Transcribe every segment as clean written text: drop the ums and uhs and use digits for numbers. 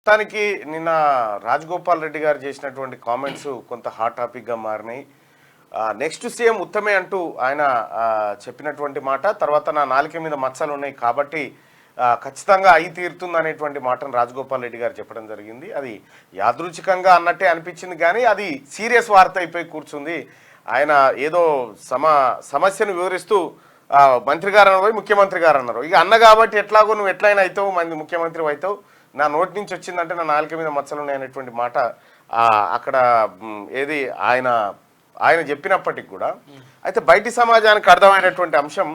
మొత్తానికి నిన్న రాజగోపాల్ రెడ్డి గారు చేసినటువంటి కామెంట్స్ కొంత హాట్ టాపిక్గా మారినాయి. నెక్స్ట్ సీఎం ఉత్తమే అంటూ ఆయన చెప్పినటువంటి మాట, తర్వాత నా నాలుక మీద మచ్చలు ఉన్నాయి కాబట్టి ఖచ్చితంగా అయి తీరుతుంది అనేటువంటి మాటను రాజగోపాల్ రెడ్డి గారు చెప్పడం జరిగింది. అది యాదృచ్ఛికంగా అన్నట్టే అనిపించింది, కానీ అది సీరియస్ వార్త అయిపోయి కూర్చుంది. ఆయన ఏదో సమస్యను వివరిస్తూ మంత్రి గారు అన్నారు, ముఖ్యమంత్రి గారు అన్నారు. ఇక అన్న కాబట్టి ఎట్లాగో నువ్వు ఎట్లయినా అవుతావు, మంది ముఖ్యమంత్రి అవుతావు, నా నోటి నుంచి వచ్చిందంటే నా నాలుక మీద మచ్చలు ఉన్నాయనేటువంటి మాట అక్కడ ఏది ఆయన చెప్పినప్పటికి కూడా అయితే బయటి సమాజానికి అర్థమైనటువంటి అంశం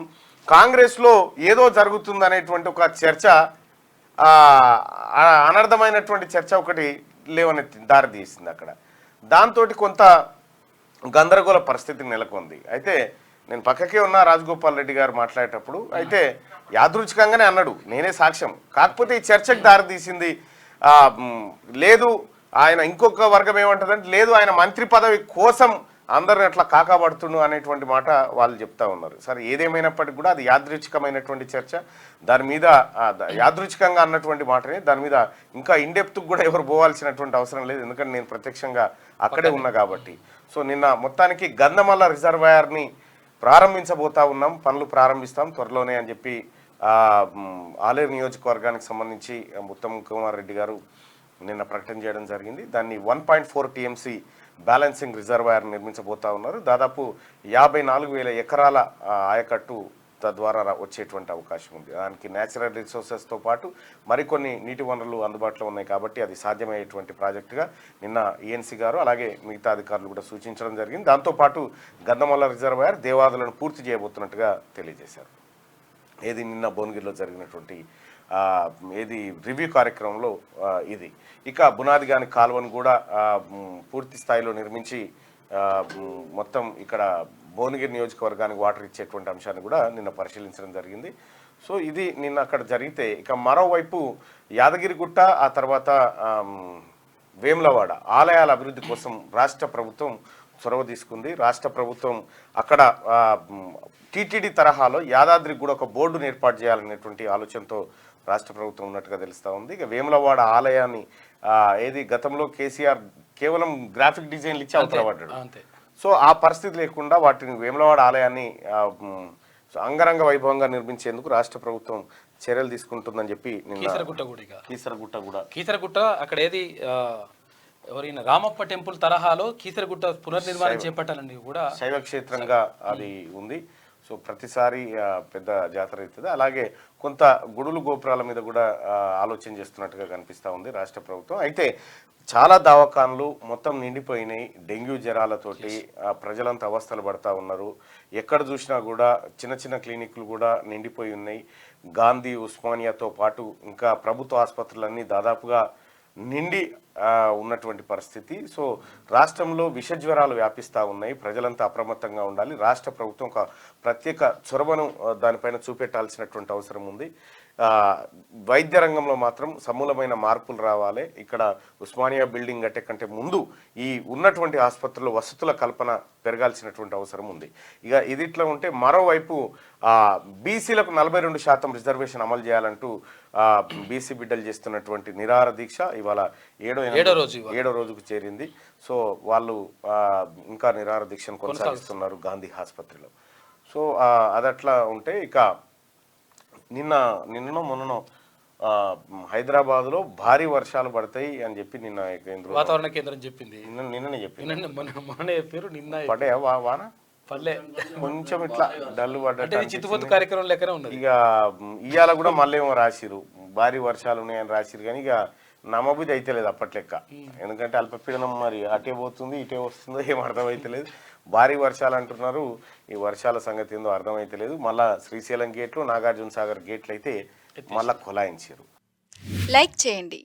కాంగ్రెస్లో ఏదో జరుగుతుందనేటువంటి ఒక చర్చ, అనర్థమైనటువంటి చర్చ ఒకటి లేవనెత్తి దారితీసింది అక్కడ. దాంతో కొంత గందరగోళ పరిస్థితి నెలకొంది. అయితే నేను పక్కకే ఉన్న రాజగోపాల్ రెడ్డి గారు మాట్లాడేటప్పుడు అయితే యాదృచ్ఛికంగానే అన్నాడు, నేనే సాక్ష్యం. కాకపోతే ఈ చర్చకు దారితీసింది లేదు, ఆయన ఇంకొక వర్గం ఏమంటుందంటే లేదు ఆయన మంత్రి పదవి కోసం అందరిని అట్లా కాకాబడుతుండు అనేటువంటి మాట వాళ్ళు చెప్తా ఉన్నారు. సరే, ఏదేమైనప్పటికీ కూడా అది యాదృచ్ఛికమైనటువంటి చర్చ. దాని మీద యాదృచ్ఛికంగా అన్నటువంటి మాటని దాని మీద ఇంకా ఇండెప్త్కి కూడా ఎవరు పోవాల్సినటువంటి అవసరం లేదు, ఎందుకంటే నేను ప్రత్యక్షంగా అక్కడే ఉన్నా కాబట్టి. సో నిన్న మొత్తానికి గంధమల్ల రిజర్వాయర్ని ప్రారంభించబోతా ఉన్నాం, పనులు ప్రారంభిస్తాం త్వరలోనే అని చెప్పి ఆలేరు నియోజకవర్గానికి సంబంధించి ఉత్తమ్ కుమార్ రెడ్డి గారు నిన్న ప్రకటన చేయడం జరిగింది. దాన్ని 1.4 TMC బ్యాలెన్సింగ్ రిజర్వాయర్ నిర్మించబోతా ఉన్నారు. దాదాపు 54,000 ఎకరాల ఆయకట్టు తద్వారా వచ్చేటువంటి అవకాశం ఉంది. దానికి న్యాచురల్ రిసోర్సెస్తో పాటు మరికొన్ని నీటి వనరులు అందుబాటులో ఉన్నాయి కాబట్టి అది సాధ్యమయ్యేటువంటి ప్రాజెక్టుగా నిన్న ఈఎన్సీ గారు అలాగే మిగతా అధికారులు కూడా సూచించడం జరిగింది. దాంతోపాటు గంధమల్ల రిజర్వాయర్ దేవాదులను పూర్తి చేయబోతున్నట్టుగా తెలియజేశారు. ఏది నిన్న భువనగిరిలో జరిగినటువంటి ఏది రివ్యూ కార్యక్రమంలో ఇది. ఇక బునాదిగాని కాలువను కూడా పూర్తి స్థాయిలో నిర్మించి మొత్తం ఇక్కడ భువనగిరి నియోజకవర్గానికి వాటర్ ఇచ్చేటువంటి అంశాన్ని కూడా నిన్న పరిశీలించడం జరిగింది. సో ఇది నిన్న అక్కడ జరిగితే, ఇక మరోవైపు యాదగిరిగుట్ట ఆ తర్వాత వేములవాడ ఆలయాల అభివృద్ధి కోసం రాష్ట్ర ప్రభుత్వం చొరవ తీసుకుంది. రాష్ట్ర ప్రభుత్వం అక్కడ టీటీడీ తరహాలో యాదాద్రికి కూడా ఒక బోర్డును ఏర్పాటు చేయాలనేటువంటి ఆలోచనతో రాష్ట్ర ప్రభుత్వం ఉన్నట్టుగా తెలుస్తూ ఉంది. ఇక వేములవాడ ఆలయాన్ని ఏది గతంలో కేసీఆర్ కేవలం గ్రాఫిక్ డిజైన్లు ఇచ్చి అవతల పడ్డాడు. సో ఆ పరిస్థితి లేకుండా వాటిని వేములవాడ ఆలయాన్ని అంగరంగ వైభవంగా నిర్మించేందుకు రాష్ట్ర ప్రభుత్వం చర్యలు తీసుకుంటుందని చెప్పి కీసరగుట్ట అక్కడ ఏది ఎవరైనా రామప్ప టెంపుల్ తరహాలో కీసరగుట్ట పునర్నిర్మాణం చేపట్టాలని కూడా శైవ క్షేత్రంగా అది ఉంది. సో ప్రతిసారి పెద్ద జాతర అవుతుంది. అలాగే కొంత గుడులు గోపురాల మీద కూడా ఆలోచన చేస్తున్నట్టుగా కనిపిస్తూ ఉంది రాష్ట్ర ప్రభుత్వం. అయితే చాలా దవాఖాన్లు మొత్తం నిండిపోయినాయి. డెంగ్యూ జ్వరాలతోటి ప్రజలంతా అవస్థలు పడతా ఉన్నారు. ఎక్కడ చూసినా కూడా చిన్న చిన్న క్లినిక్లు కూడా నిండిపోయి ఉన్నాయి. గాంధీ, ఉస్మానియాతో పాటు ఇంకా ప్రభుత్వ ఆసుపత్రులన్నీ దాదాపుగా నిండి ఉన్నటువంటి పరిస్థితి. సో రాష్ట్రంలో విష జ్వరాలు వ్యాపిస్తూ ఉన్నాయి. ప్రజలంతా అప్రమత్తంగా ఉండాలి. రాష్ట్ర ప్రభుత్వం ఒక ప్రత్యేక చొరవను దానిపైన చూపెట్టాల్సినటువంటి అవసరం ఉంది. వైద్య రంగంలో మాత్రం సమూలమైన మార్పులు రావాలి. ఇక్కడ ఉస్మానియా బిల్డింగ్ కట్టే కంటే ముందు ఈ ఉన్నటువంటి ఆసుపత్రుల్లో వసతుల కల్పన పెరగాల్సినటువంటి అవసరం ఉంది. ఇక ఇది ఇట్లా ఉంటే మరోవైపు బీసీలకు 42% రిజర్వేషన్ అమలు చేయాలంటూ బీసీ బిడ్డలు చేస్తున్నటువంటి నిరాహార దీక్ష ఇవాళ ఏడో రోజుకు చేరింది. సో వాళ్ళు ఇంకా నిరాహార దీక్షను కొనసాగిస్తున్నారు గాంధీ ఆసుపత్రిలో. సో అదట్లా ఉంటే ఇక నిన్ననో మొన్ననో హైదరాబాద్లో భారీ వర్షాలు పడతాయి అని చెప్పి నిన్న వాతావరణ కేంద్రం చెప్పింది. నిన్ననే చెప్పింది. పడే వాన పల్లె కొంచెం ఇట్లా డల్లు పడ్డ చిత్తుపొత్తు కార్యక్రమం లెక్కనే ఉన్నది. ఇక ఇవాళ కూడా మళ్ళీ ఏమో రాసిరు, భారీ వర్షాలు ఉన్నాయని రాసిరు. కానీ ఇక నమ్మబుద్ధి అయితే లేదు అప్పట్లెక్క. ఎందుకంటే అల్పపీడనం మరి అటే పోతుంది ఇటే వస్తుందో ఏం అర్థమైతలేదు. భారీ వర్షాలు అంటున్నారు. ఈ వర్షాల సంగతి ఏందో అర్థమైతలేదు. మళ్ళా శ్రీశైలం గేట్లు, నాగార్జున సాగర్ గేట్లు అయితే మళ్ళా కొలాయించారు. లైక్ చేయండి,